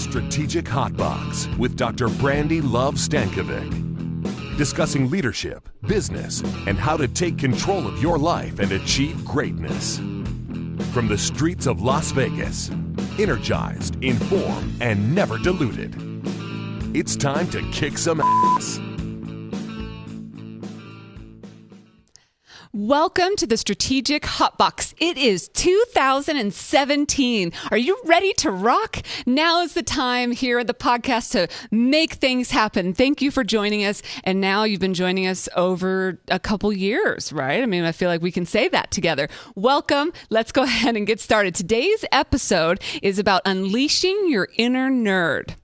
Strategic Hotbox with Dr. Brandi LiLV Stankovic. Discussing leadership, business, and how to take control of your life and achieve greatness. From the streets of Las Vegas, energized, informed, and never diluted. It's time to kick some ass. Welcome to the Strategic Hotbox. It is 2017. Are you ready to rock? Now is the time here at the podcast to make things happen. Thank you for joining us. And now you've been joining us over a couple years, right? I mean, I feel like we can say that together. Welcome. Let's go ahead and get started. Today's episode is about unleashing your inner nerd.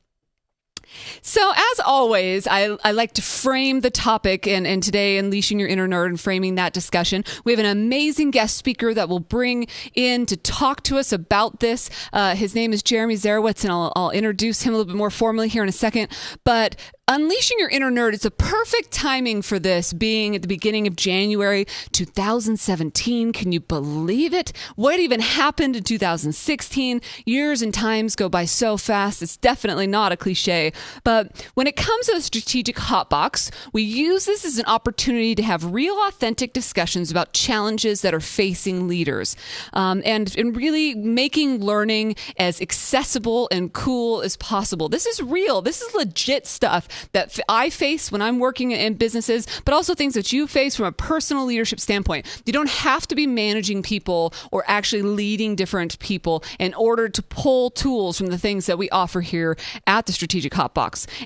So as always, I like to frame the topic and today, unleashing your inner nerd and framing that discussion. We have an amazing guest speaker that we'll bring in to talk to us about this. His name is Jeremy Zerowitz, and I'll introduce him a little bit more formally here in a second. But unleashing your inner nerd, it's a perfect timing for this being at the beginning of January 2017. Can you believe it? What even happened in 2016? Years and times go by so fast. It's definitely not a cliche. But when it comes to the Strategic Hotbox, we use this as an opportunity to have real, authentic discussions about challenges that are facing leaders, and really making learning as accessible and cool as possible. This is real. This is legit stuff that I face when I'm working in businesses, but also things that you face from a personal leadership standpoint. You don't have to be managing people or actually leading different people in order to pull tools from the things that we offer here at the Strategic Hotbox.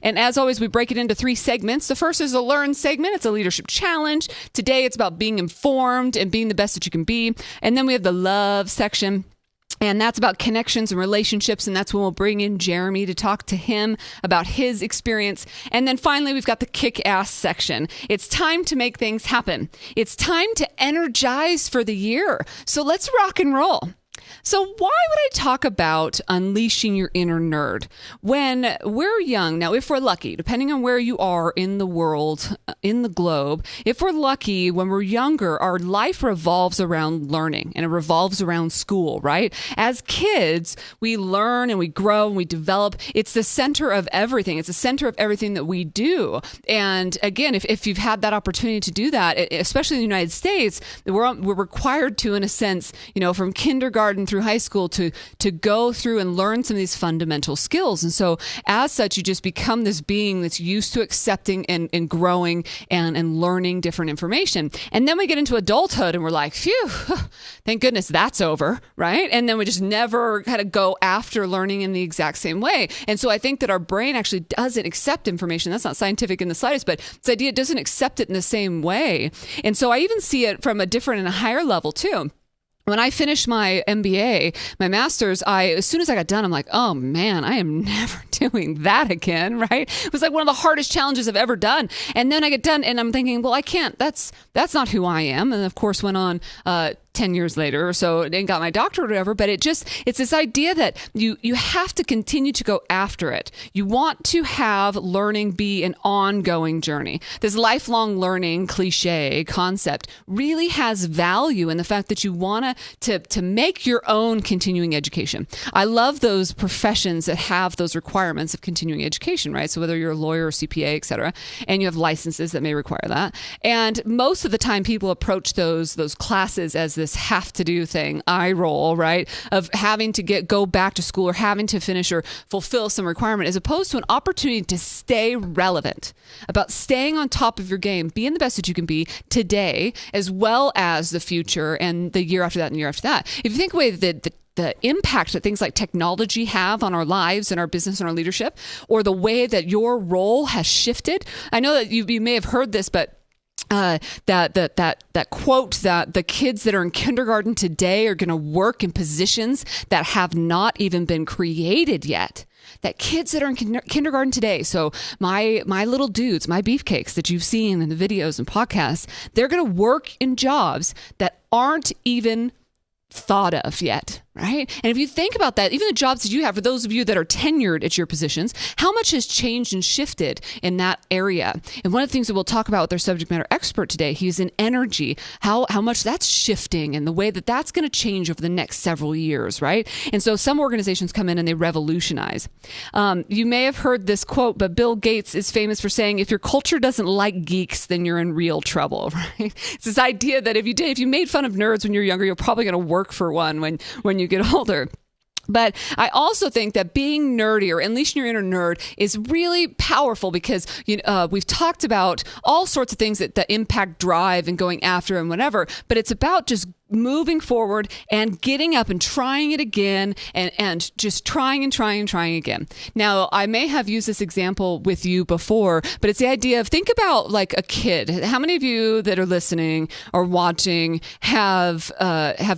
And as always, we break it into 3 segments. The first is a learn segment. It's a leadership challenge. Today, it's about being informed and being the best that you can be. And then we have the love section. And that's about connections and relationships. And that's when we'll bring in Jeremy to talk to him about his experience. And then finally, we've got the kick-ass section. It's time to make things happen. It's time to energize for the year. So let's rock and roll. So why would I talk about unleashing your inner nerd? When we're young, now if we're lucky, depending on where you are in the world, in the globe, if we're lucky, when we're younger, our life revolves around learning and it revolves around school, right? As kids, we learn and we grow and we develop. It's the center of everything. It's the center of everything that we do. And again, if you've had that opportunity to do that, especially in the United States, we're required to, in a sense, from kindergarten through high school to go through and learn some of these fundamental skills. And so as such, you just become this being that's used to accepting and growing and learning different information. And then we get into adulthood and we're like, phew, thank goodness that's over, right? And then we just never kind of go after learning in the exact same way. And so I think that our brain actually doesn't accept information. That's not scientific in the slightest, but this idea doesn't accept it in the same way. And so I even see it from a different and a higher level too. When I finished my MBA, my master's, as soon as I got done, I'm like, oh man, I am never doing that again, right? It was like one of the hardest challenges I've ever done. And then I get done and I'm thinking, well, I can't, that's not who I am. And of course went on 10 years later or so and got my doctorate or whatever. But it's this idea that you have to continue to go after it. You want to have learning be an ongoing journey. This lifelong learning cliche concept really has value in the fact that you want to make your own continuing education. I love those professions that have those requirements of continuing education, right? So whether you're a lawyer or CPA, et cetera, and you have licenses that may require that. And most of the time people approach those classes as this have to do thing, eye roll, right? Of having to go back to school or having to finish or fulfill some requirement, as opposed to an opportunity to stay relevant, about staying on top of your game, being the best that you can be today, as well as the future and the year after that and the year after that. If you think away the impact that things like technology have on our lives and our business and our leadership, or the way that your role has shifted. I know that you may have heard this, but that quote that the kids that are in kindergarten today are going to work in positions that have not even been created yet. That kids that are in kindergarten today, so my little dudes, my beefcakes that you've seen in the videos and podcasts, they're going to work in jobs that aren't even thought of yet, right? And if you think about that, even the jobs that you have, for those of you that are tenured at your positions, how much has changed and shifted in that area? And one of the things that we'll talk about with our subject matter expert today, he's in energy, how much that's shifting and the way that that's going to change over the next several years, right? And so some organizations come in and they revolutionize. You may have heard this quote, but Bill Gates is famous for saying, if your culture doesn't like geeks, then you're in real trouble, right? It's this idea that if you made fun of nerds when you're younger, you're probably going to work for one when you get older. But I also think that being nerdy, or unleashing your inner nerd, is really powerful because we've talked about all sorts of things that impact drive and going after and whatever, but it's about just moving forward and getting up and trying it again and just trying again. Now, I may have used this example with you before, but it's the idea of, think about like a kid. How many of you that are listening or watching have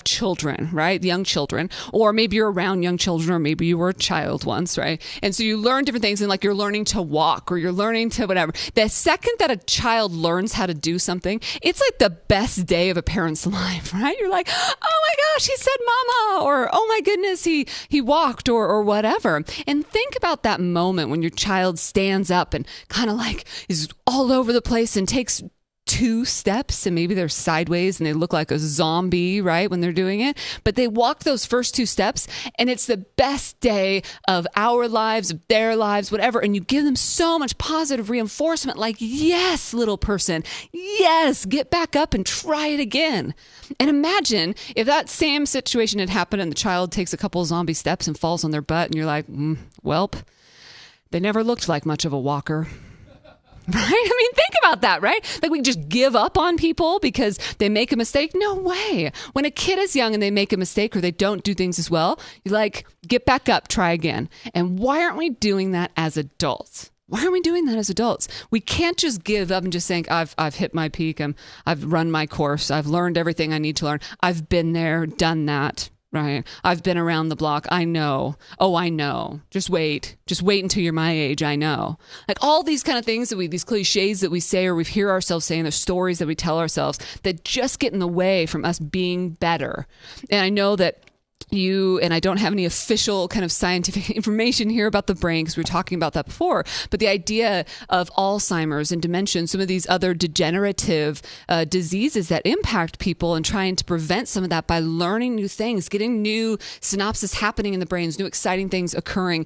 children, right? Young children, or maybe you're around young children, or maybe you were a child once, right? And so you learn different things, and like you're learning to walk or you're learning to whatever. The second that a child learns how to do something, it's like the best day of a parent's life, right? You're like, oh my gosh, he said mama, or oh my goodness, he walked, or whatever. And think about that moment when your child stands up and kind of like is all over the place and takes 2 steps, and maybe they're sideways and they look like a zombie, right, when they're doing it. But they walk those first 2 steps, and it's the best day of our lives, of their lives, whatever. And you give them so much positive reinforcement, like, yes, little person, yes, get back up and try it again. And imagine if that same situation had happened and the child takes a couple of zombie steps and falls on their butt, and you're like, welp, they never looked like much of a walker. Right? I mean, think about that, right? Like, we just give up on people because they make a mistake? No way. When a kid is young and they make a mistake or they don't do things as well, you're like, get back up, try again. And why aren't we doing that as adults? Why aren't we doing that as adults? We can't just give up and just think, I've hit my peak. I've run my course. I've learned everything I need to learn. I've been there, done that. Right. I've been around the block. I know. Oh, I know. Just wait until you're my age. I know. Like all these kind of things these cliches that we say, or we hear ourselves saying, the stories that we tell ourselves that just get in the way from us being better. And I know that and I don't have any official kind of scientific information here about the brain because we were talking about that before, but the idea of Alzheimer's and dementia and some of these other degenerative diseases that impact people, and trying to prevent some of that by learning new things, getting new synapses happening in the brains, new exciting things occurring,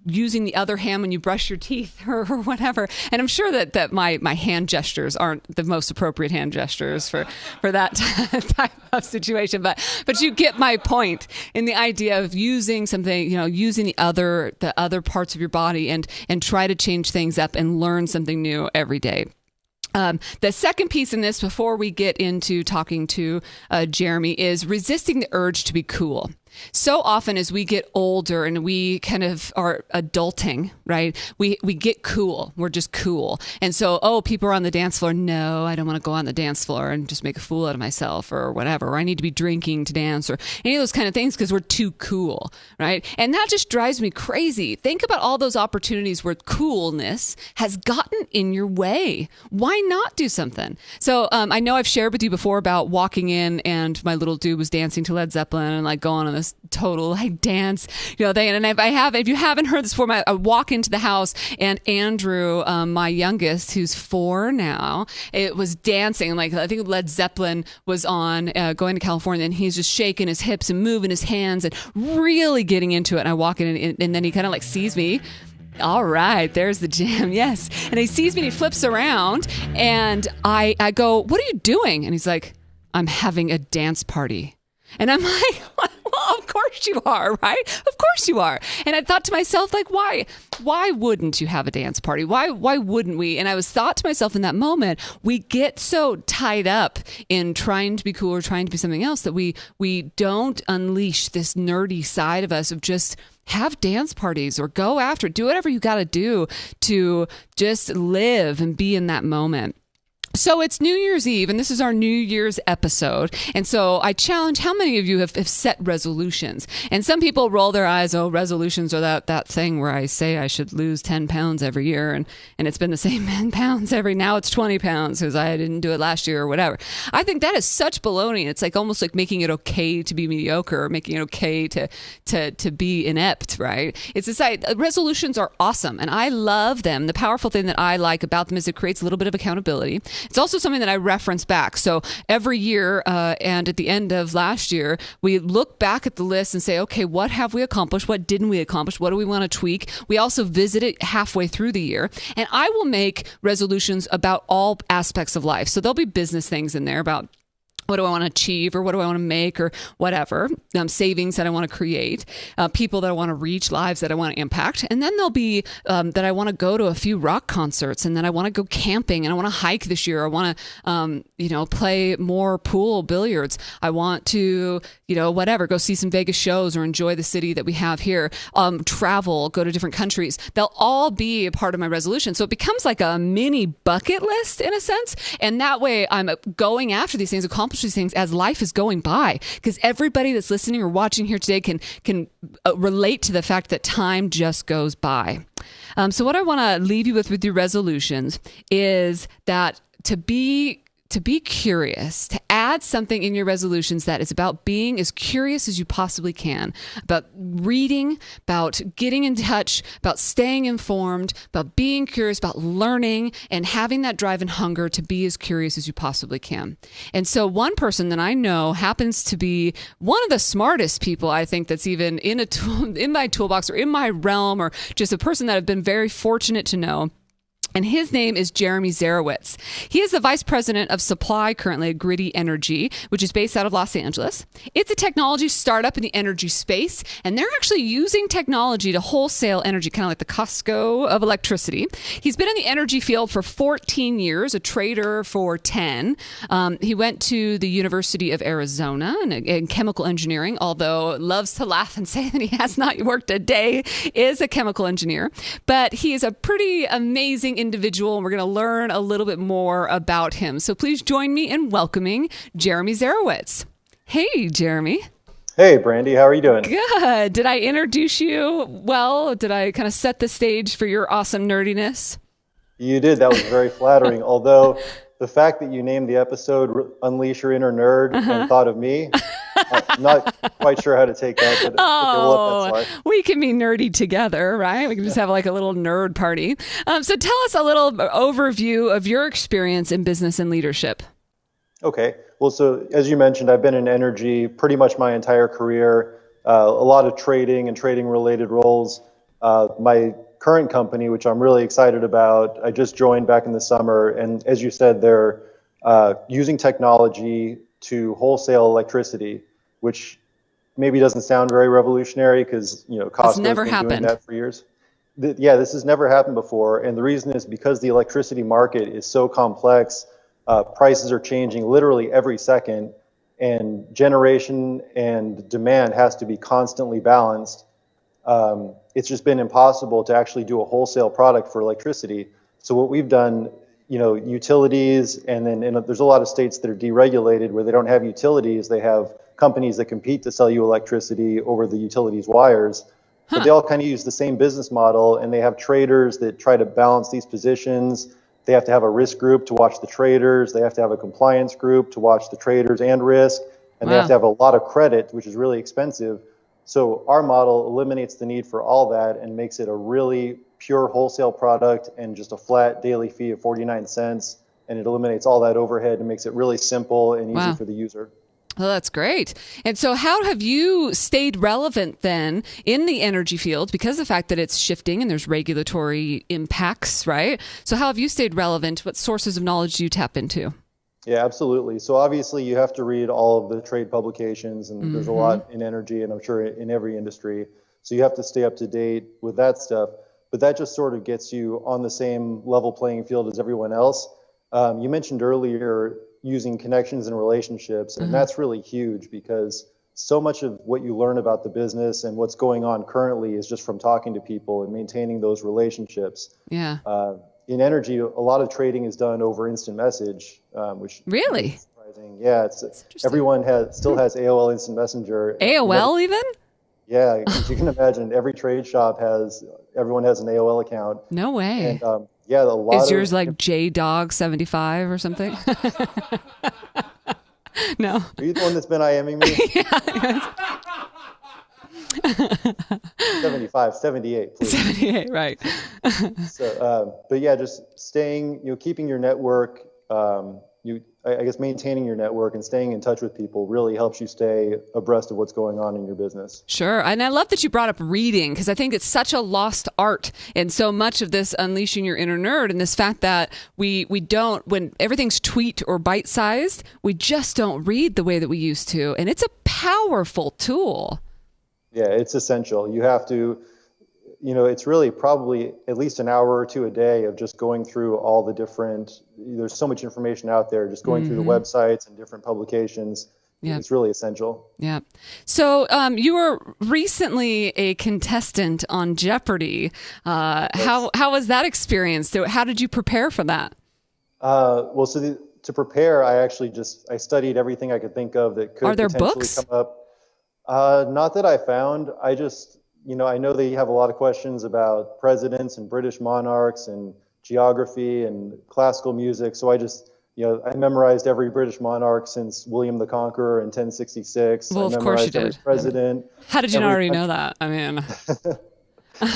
using the other hand when you brush your teeth or whatever. And I'm sure that my hand gestures aren't the most appropriate hand gestures for that type of situation, but you get my point in the idea of using something, using the other parts of your body and try to change things up and learn something new every day. The second piece in this, before we get into talking to Jeremy, is resisting the urge to be cool. So often as we get older and we kind of are adulting, right? We get cool. We're just cool. And so, people are on the dance floor. No, I don't want to go on the dance floor and just make a fool out of myself or whatever. Or I need to be drinking to dance or any of those kind of things because we're too cool, right? And that just drives me crazy. Think about all those opportunities where coolness has gotten in your way. Why not do something? So I know I've shared with you before about walking in and my little dude was dancing to Led Zeppelin and like going on this total like dance, thing. And if you haven't heard this before, I walk into the house and Andrew, my youngest, who's 4 now, it was dancing. Like, I think Led Zeppelin was on, going to California, and he's just shaking his hips and moving his hands and really getting into it. And I walk in and then he kind of like sees me. All right, there's the jam. Yes. And he sees me and he flips around and I go, what are you doing? And he's like, I'm having a dance party. And I'm like, well, of course you are, right? Of course you are. And I thought to myself, like, why wouldn't you have a dance party? Why wouldn't we? And I was thought to myself in that moment, we get so tied up in trying to be cool or trying to be something else that we don't unleash this nerdy side of us of just have dance parties or go after it. Do whatever you got to do to just live and be in that moment. So it's New Year's Eve, and this is our New Year's episode. And so I challenge how many of you have set resolutions? And some people roll their eyes, oh, resolutions are that thing where I say I should lose 10 pounds every year, and it's been the same 10 pounds now it's 20 pounds because I didn't do it last year or whatever. I think that is such baloney. It's like almost like making it okay to be mediocre, or making it okay to be inept, right? It's this resolutions are awesome, and I love them. The powerful thing that I like about them is it creates a little bit of accountability. It's also something that I reference back. So every year and at the end of last year, we look back at the list and say, okay, what have we accomplished? What didn't we accomplish? What do we want to tweak? We also visit it halfway through the year. And I will make resolutions about all aspects of life. So there'll be business things in there about what do I want to achieve, or what do I want to make, or whatever, savings that I want to create, people that I want to reach, lives that I want to impact. And then there'll be that I want to go to a few rock concerts, and then I want to go camping, and I want to hike this year. I want to, play more pool, billiards. I want to, whatever, go see some Vegas shows or enjoy the city that we have here, travel, go to different countries. They'll all be a part of my resolution. So it becomes like a mini bucket list in a sense. And that way I'm going after these things, accomplishing these things as life is going by, because everybody that's listening or watching here today can relate to the fact that time just goes by. So what I want to leave you with your resolutions is that to be curious, to add something in your resolutions that is about being as curious as you possibly can, about reading, about getting in touch, about staying informed, about being curious, about learning, and having that drive and hunger to be as curious as you possibly can. And so one person that I know happens to be one of the smartest people, I think, that's even in my toolbox or in my realm, or just a person that I've been very fortunate to know. And his name is Jeremy Zarowitz. He is the vice president of supply currently at Gritty Energy, which is based out of Los Angeles. It's a technology startup in the energy space, and they're actually using technology to wholesale energy, kind of like the Costco of electricity. He's been in the energy field for 14 years, a trader for 10. He went to the University of Arizona in chemical engineering, although loves to laugh and say that he has not worked a day as a chemical engineer. But he is a pretty amazing individual, and we're going to learn a little bit more about him. So please join me in welcoming Jeremy Zarowitz. Hey, Jeremy. Hey, Brandi. How are you doing? Good. Did I introduce you well? Did I kind of set the stage for your awesome nerdiness? You did. That was very flattering. Although the fact that you named the episode Unleash Your Inner Nerd and thought of me, I'm not quite sure how to take that. But okay, well, we can be nerdy together, right? We can just have like a little nerd party. So tell us a little overview of your experience in business and leadership. Okay. Well, so as you mentioned, I've been in energy pretty much my entire career, a lot of trading and trading related roles. My current company, which I'm really excited about, I just joined back in the summer. And as you said, they're using technology to wholesale electricity, which maybe doesn't sound very revolutionary because, Costco's been doing that for years. Yeah, this has never happened before. And the reason is because the electricity market is so complex. Prices are changing literally every second, and generation and demand has to be constantly balanced. It's just been impossible to actually do a wholesale product for electricity. So what we've done, utilities, and then there's a lot of states that are deregulated where they don't have utilities. They have companies that compete to sell you electricity over the utilities wires. But they all kind of use the same business model, and they have traders that try to balance these positions. They have to have a risk group to watch the traders. They have to have a compliance group to watch the traders and risk. And they have to have a lot of credit, which is really expensive. So our model eliminates the need for all that and makes it a really pure wholesale product and just a flat daily fee of 49 cents. And it eliminates all that overhead and makes it really simple and easy for the user. Well, that's great. And so how have you stayed relevant then in the energy field, because of the fact that it's shifting and there's regulatory impacts, right? So how have you stayed relevant? What sources of knowledge do you tap into? Yeah, absolutely. So obviously you have to read all of the trade publications, and there's a lot in energy, and I'm sure in every industry. So you have to stay up to date with that stuff. But that just sort of gets you on the same level playing field as everyone else. You mentioned earlier using connections and relationships, and that's really huge because so much of what you learn about the business and what's going on currently is just from talking to people and maintaining those relationships. Yeah. in energy, a lot of trading is done over instant message, which really is surprising. Yeah, everyone still has AOL Instant Messenger. AOL even? Yeah, as you can imagine, every trade shop everyone has an AOL account. No way. And yeah, a lot is yours like JDog75 or something? No. Are you the one that's been IMing me? Yeah. 75, 78, please. 78, right. So, but yeah, just staying, keeping your network, I guess maintaining your network and staying in touch with people really helps you stay abreast of what's going on in your business. Sure. And I love that you brought up reading, because I think it's such a lost art in so much of this unleashing your inner nerd, and this fact that we don't, when everything's tweet or bite-sized, we just don't read the way that we used to. And it's a powerful tool. Yeah, it's essential. You have to, it's really probably at least an hour or two a day of just going through all the different, there's so much information out there, just going through the websites and different publications. Yeah. It's really essential. Yeah. So you were recently a contestant on Jeopardy. How was that experience? How did you prepare for that? To prepare, I studied everything I could think of that could potentially come up. Not that I found. I just, I know they have a lot of questions about presidents and British monarchs and geography and classical music. So I just, I memorized every British monarch since William the Conqueror in 1066. Well, of course you did. Every president. How did you not already know that? I mean,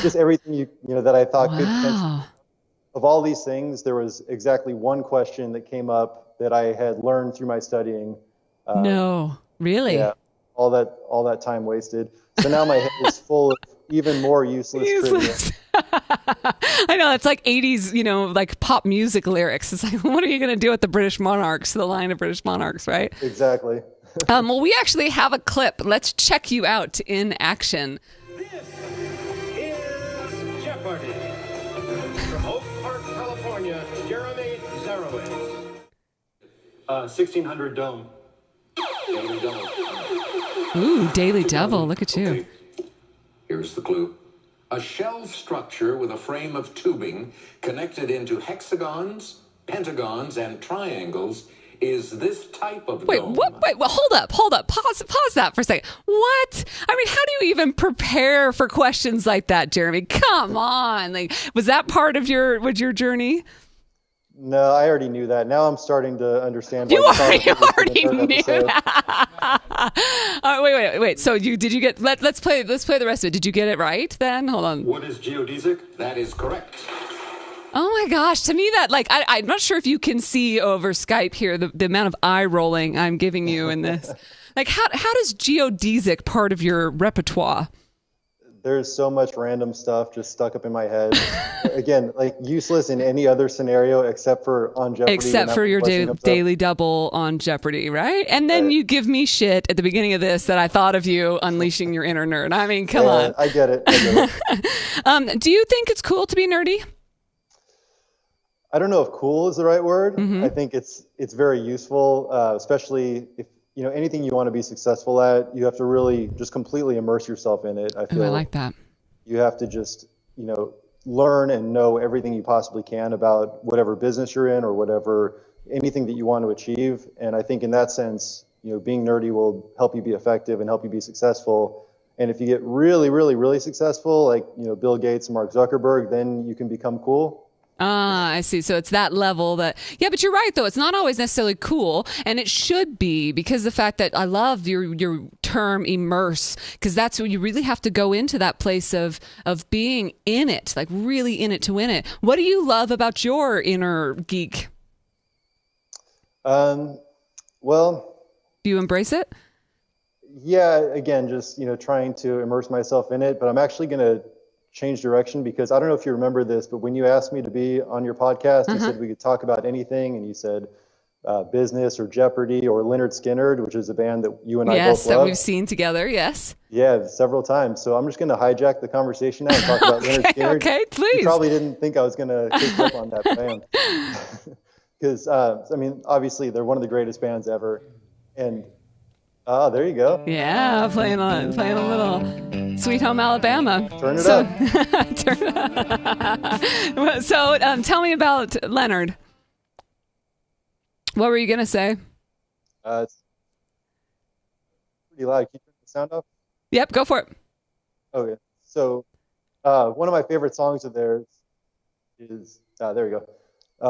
just everything that I thought could potentially. Of all these things, there was exactly one question that came up that I had learned through my studying. No, really? Yeah. All that time wasted. So now my head is full of even more useless trivia. I know, it's like 80s, like pop music lyrics. It's like, what are you going to do with the British monarchs, the line of British monarchs, right? Exactly. Well, we actually have a clip. Let's check you out in action. This is Jeopardy! From Oak Park, California, Jeremy Zerowitz. 1600 Dome. Daily Double. Ooh, Daily Devil. Look at you. Okay. Here's the clue. A shelf structure with a frame of tubing connected into hexagons, pentagons, and triangles is this type of dome. Wait, well, hold up. Pause that for a second. What? I mean, how do you even prepare for questions like that, Jeremy? Come on. Like, was that part of your journey? No, I already knew that. Now I'm starting to understand. You already knew that. Wait. So did you get? Let's play the rest of it. Did you get it right? Then hold on. What is geodesic? That is correct. Oh my gosh! To me, that I'm not sure if you can see over Skype here the amount of eye rolling I'm giving you in this. Like, how does geodesic part of your repertoire? There's so much random stuff just stuck up in my head. Again, like useless in any other scenario except for on Jeopardy. Except for your daily double on Jeopardy, right? And then you give me shit at the beginning of this that I thought of you unleashing your inner nerd. I mean, come on. I get it. Do you think it's cool to be nerdy? I don't know if cool is the right word. I think it's very useful, especially if anything you want to be successful at, you have to really just completely immerse yourself in it. I feel I like that. You have to just, learn and know everything you possibly can about whatever business you're in or anything that you want to achieve. And I think in that sense, being nerdy will help you be effective and help you be successful. And if you get really, really, really successful, like, Bill Gates and Mark Zuckerberg, then you can become cool. I see. So it's that level that, yeah, but you're right, though. It's not always necessarily cool. And it should be, because the fact that I love your term immerse, because that's when you really have to go into that place of being in it, like really in it to win it. What do you love about your inner geek? Well, do you embrace it? Yeah, again, just, trying to immerse myself in it, but I'm actually going to change direction, because I don't know if you remember this, but when you asked me to be on your podcast, you said we could talk about anything, and you said business or Jeopardy or Lynyrd Skynyrd, which is a band that you and I both love. Yes, that we've seen together, yes. Yeah, several times. So I'm just going to hijack the conversation now and talk about Lynyrd Skynyrd. Okay, please. You probably didn't think I was going to take up on that, but I am. Because, obviously, they're one of the greatest bands ever. And there you go. Yeah, playing a little Sweet Home Alabama. Turn it up. So tell me about Leonard. What were you going to say? It's pretty loud. Can you turn the sound up? Yep, go for it. Okay. So one of my favorite songs of theirs is, there we go.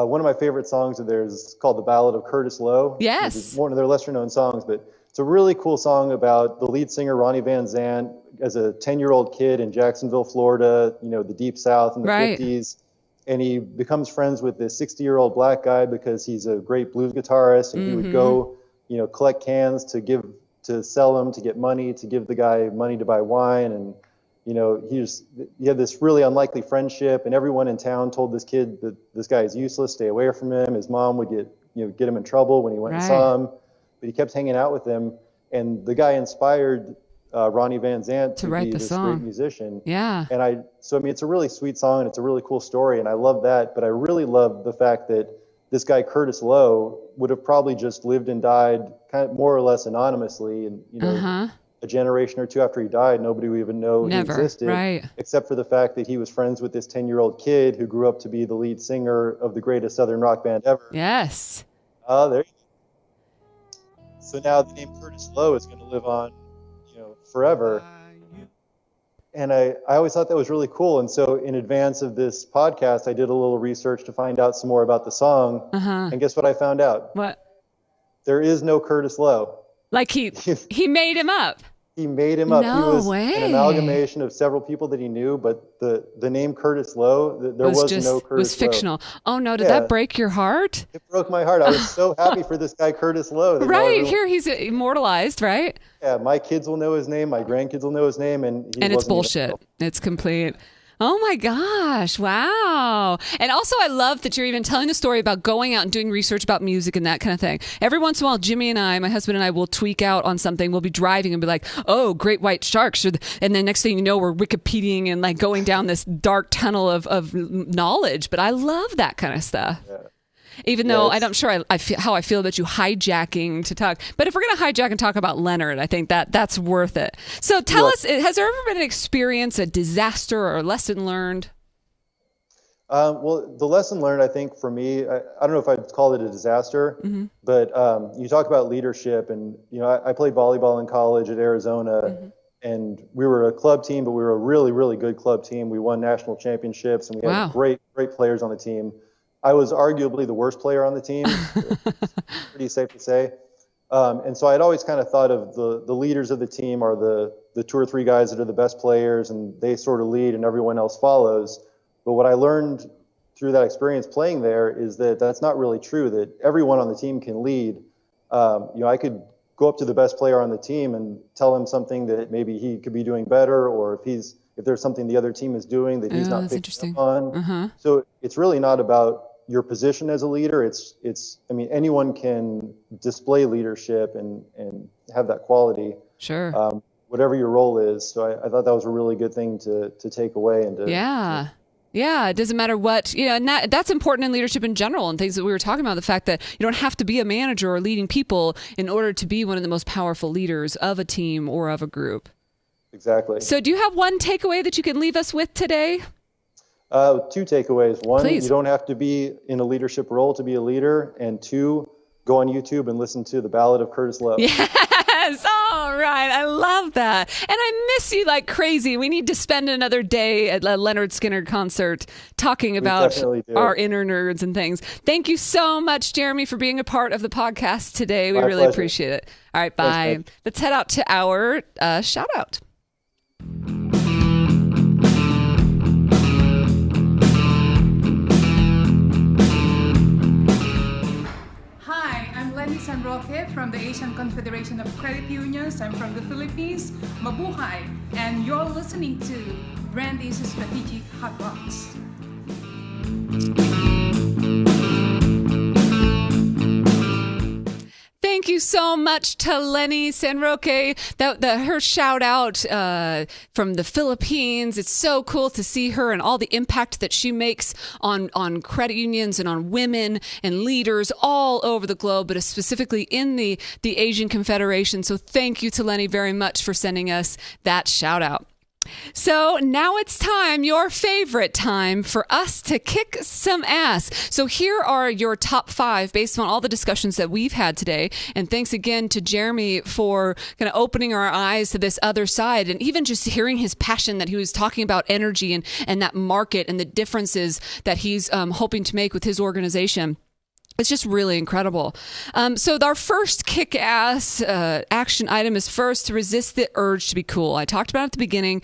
One of my favorite songs of theirs is called The Ballad of Curtis Lowe. Yes. Which is one of their lesser known songs, but it's a really cool song about the lead singer, Ronnie Van Zant, as a 10-year-old kid in Jacksonville, Florida, the deep South in the 50s. And he becomes friends with this 60-year-old black guy because he's a great blues guitarist, and he would go, collect cans to sell them, to get money, to give the guy money to buy wine. And, he had this really unlikely friendship, and everyone in town told this kid that this guy is useless, stay away from him. His mom would get him in trouble when he went and saw him, but he kept hanging out with him. And the guy inspired Ronnie Van Zant to write be the this song. great musician. Yeah. And it's a really sweet song, and it's a really cool story, and I love that. But I really love the fact that this guy, Curtis Lowe, would have probably just lived and died kind of more or less anonymously. And, a generation or two after he died, nobody would even know he existed, except for the fact that he was friends with this 10-year-old kid who grew up to be the lead singer of the greatest Southern rock band ever. Yes. There you go. So now the name Curtis Lowe is going to live on, forever. And I always thought that was really cool. And so in advance of this podcast, I did a little research to find out some more about the song. And guess what I found out? What? There is no Curtis Lowe. Like he made him up. He made him up. No he was way. an amalgamation of several people that he knew, but the name Curtis Lowe, there was no Curtis Lowe. Was fictional. Oh no, did that break your heart? It broke my heart. I was so happy for this guy Curtis Lowe. Here he's immortalized, right? Yeah, my kids will know his name, my grandkids will know his name, and it's bullshit. It's complete. Oh my gosh. Wow. And also I love that you're even telling the story about going out and doing research about music and that kind of thing. Every once in a while, Jimmy and I, my husband and I, will tweak out on something. We'll be driving and be like, oh, great white sharks. And then next thing you know, we're Wikipediaing and like going down this dark tunnel of knowledge. But I love that kind of stuff. Yeah. Even though I'm not sure how I feel about you hijacking to talk. But if we're going to hijack and talk about Leonard, I think that's worth it. So tell us, has there ever been an experience, a disaster or a lesson learned? Well, the lesson learned, I think, for me, I don't know if I'd call it a disaster, but you talk about leadership. And, I played volleyball in college at Arizona. And we were a club team, but we were a really, really good club team. We won national championships, and we had great players on the team. I was arguably the worst player on the team, pretty safe to say. And so I'd always kind of thought of the leaders of the team are the two or three guys that are the best players, and they sort of lead and everyone else follows. But what I learned through that experience playing there is that that's not really true, that everyone on the team can lead. I could go up to the best player on the team and tell him something that maybe he could be doing better, or if there's something the other team is doing that he's not picking up on. So it's really not about your position as a leader. Anyone can display leadership and have that quality. Sure. Whatever your role is. So I thought that was a really good thing to take away and to. Yeah. Yeah, it doesn't matter what, and that's important in leadership in general and things that we were talking about, the fact that you don't have to be a manager or leading people in order to be one of the most powerful leaders of a team or of a group. Exactly. So do you have one takeaway that you can leave us with today? Two takeaways. One, Please. You don't have to be in a leadership role to be a leader. And two, go on YouTube and listen to The Ballad of Curtis Lowe. Yes. All right. I love that. And I miss you like crazy. We need to spend another day at a Leonard Skinner concert talking about our inner nerds and things. Thank you so much, Jeremy, for being a part of the podcast today. We really appreciate it. All right. Bye. Thanks, let's head out to our shout out. From the Asian Confederation of Credit Unions. I'm from the Philippines. Mabuhay! And you're listening to Brandi's Strategic Hot Rocks. Thank you so much to Lenny Sanroque. Her shout out from the Philippines. It's so cool to see her and all the impact that she makes on credit unions and on women and leaders all over the globe, but specifically in the Asian Confederation. So thank you to Lenny very much for sending us that shout out. So now it's time, your favorite time, for us to kick some ass. So here are your top 5 based on all the discussions that we've had today. And thanks again to Jeremy for kind of opening our eyes to this other side, and even just hearing his passion that he was talking about energy and that market and the differences that he's hoping to make with his organization. It's just really incredible. So our first kick-ass action item is first to resist the urge to be cool. I talked about it at the beginning.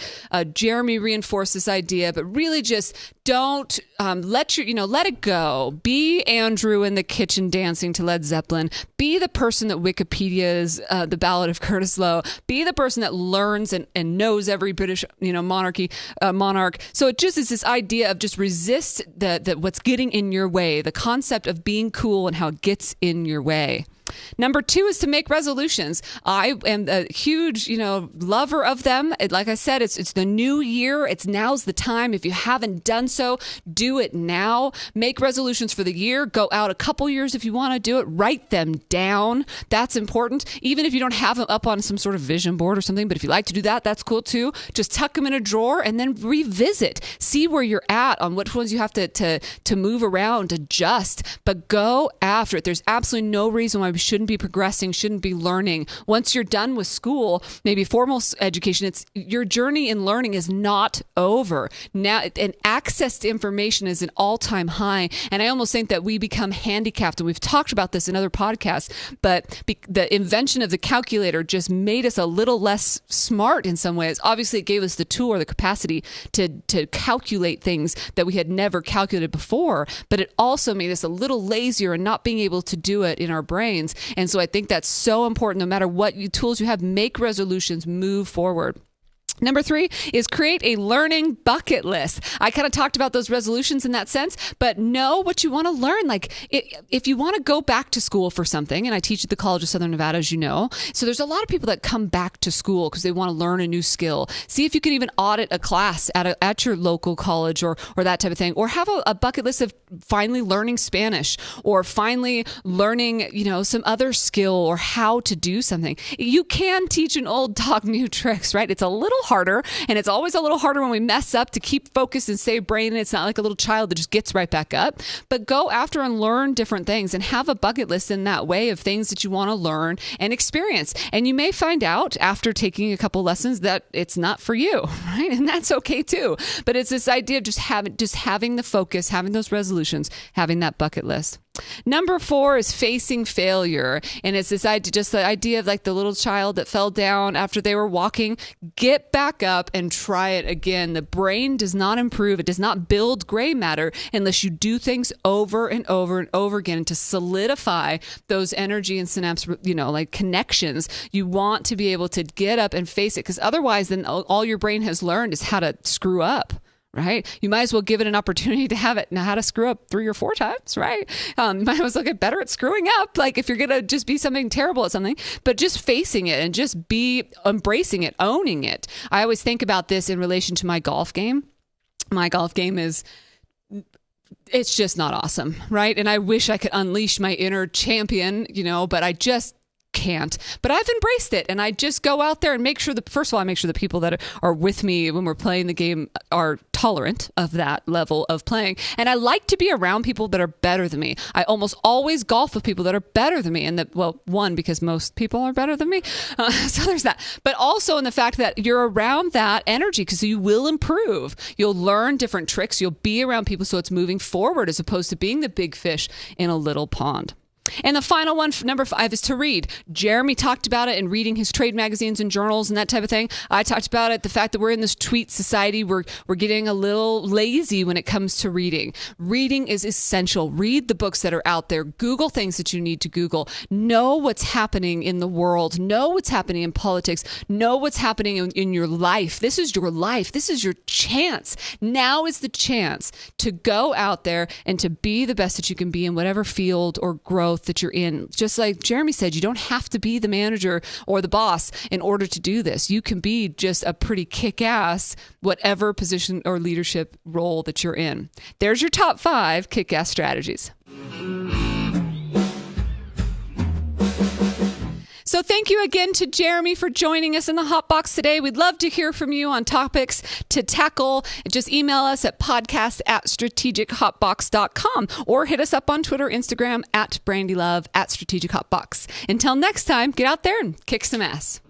Jeremy reinforced this idea, but really just don't let it go. Be Andrew in the kitchen dancing to Led Zeppelin. Be the person that Wikipedia is the Ballad of Curtis Lowe. Be the person that learns and knows every British monarch. So it just is this idea of just resist the what's getting in your way. The concept of being cool and how it gets in your way. Number 2 is to make resolutions. I am a huge, lover of them. Like I said, it's the new year. Now's the time. If you haven't done so, do it now. Make resolutions for the year. Go out a couple years if you want to do it. Write them down. That's important. Even if you don't have them up on some sort of vision board or something, but if you like to do that, that's cool too. Just tuck them in a drawer and then revisit. See where you're at on which ones you have to move around, adjust, but go after it. There's absolutely no reason why we shouldn't be progressing, shouldn't be learning. Once you're done with school, maybe formal education, it's your journey in learning is not over. Now, and access to information is an all-time high. And I almost think that we become handicapped, and we've talked about this in other podcasts, but the invention of the calculator just made us a little less smart in some ways. Obviously, it gave us the tool or the capacity to calculate things that we had never calculated before, but it also made us a little lazier and not being able to do it in our brains. And so I think that's so important. No matter what tools you have, make resolutions, move forward. Number 3 is create a learning bucket list. I kind of talked about those resolutions in that sense, but know what you want to learn. Like if you want to go back to school for something, and I teach at the College of Southern Nevada, as you know, so there's a lot of people that come back to school because they want to learn a new skill. See if you can even audit a class at your local college or that type of thing, or have a bucket list of finally learning Spanish or finally learning, some other skill or how to do something. You can teach an old dog new tricks, right? It's a little harder, and it's always a little harder when we mess up to keep focused and stay brain. It's not like a little child that just gets right back up, but go after and learn different things and have a bucket list in that way of things that you want to learn and experience. And you may find out after taking a couple lessons that it's not for you, right? And that's okay too. But it's this idea of just having the focus, having those resolutions, having that bucket list. Number 4 is facing failure. And it's this idea, just the idea of like the little child that fell down after they were walking. Get back up and try it again. The brain does not improve. It does not build gray matter unless you do things over and over and over again to solidify those energy and synapse, like connections. You want to be able to get up and face it, because otherwise then all your brain has learned is how to screw up. Right? You might as well give it an opportunity to know how to screw up 3 or 4 times, right? You might as well get better at screwing up. Like if you're going to just be something terrible at something, but just facing it and just be embracing it, owning it. I always think about this in relation to my golf game. My golf game it's just not awesome, right? And I wish I could unleash my inner champion, but I just can't. But I've embraced it, and I just go out there and make sure first of all, I make sure the people that are with me when we're playing the game are tolerant of that level of playing. And I like to be around people that are better than me. I almost always golf with people that are better than me. And one, because most people are better than me. So there's that. But also in the fact that you're around that energy, because you will improve. You'll learn different tricks. You'll be around people, so it's moving forward as opposed to being the big fish in a little pond. And the final one, number 5, is to read. Jeremy talked about it in reading his trade magazines and journals and that type of thing. I talked about it, the fact that we're in this tweet society. We're getting a little lazy when it comes to reading. Reading is essential. Read the books that are out there. Google things that you need to Google. Know what's happening in the world. Know what's happening in politics. Know what's happening in your life. This is your life. This is your chance. Now is the chance to go out there and to be the best that you can be in whatever field or growth that you're in. Just like Jeremy said, you don't have to be the manager or the boss in order to do this. You can be just a pretty kick-ass whatever position or leadership role that you're in. There's your top 5 kick-ass strategies. So thank you again to Jeremy for joining us in the Hot Box today. We'd love to hear from you on topics to tackle. Just email us at podcast@strategichotbox.com or hit us up on Twitter, Instagram @BrandyLove @strategichotbox. Until next time, get out there and kick some ass.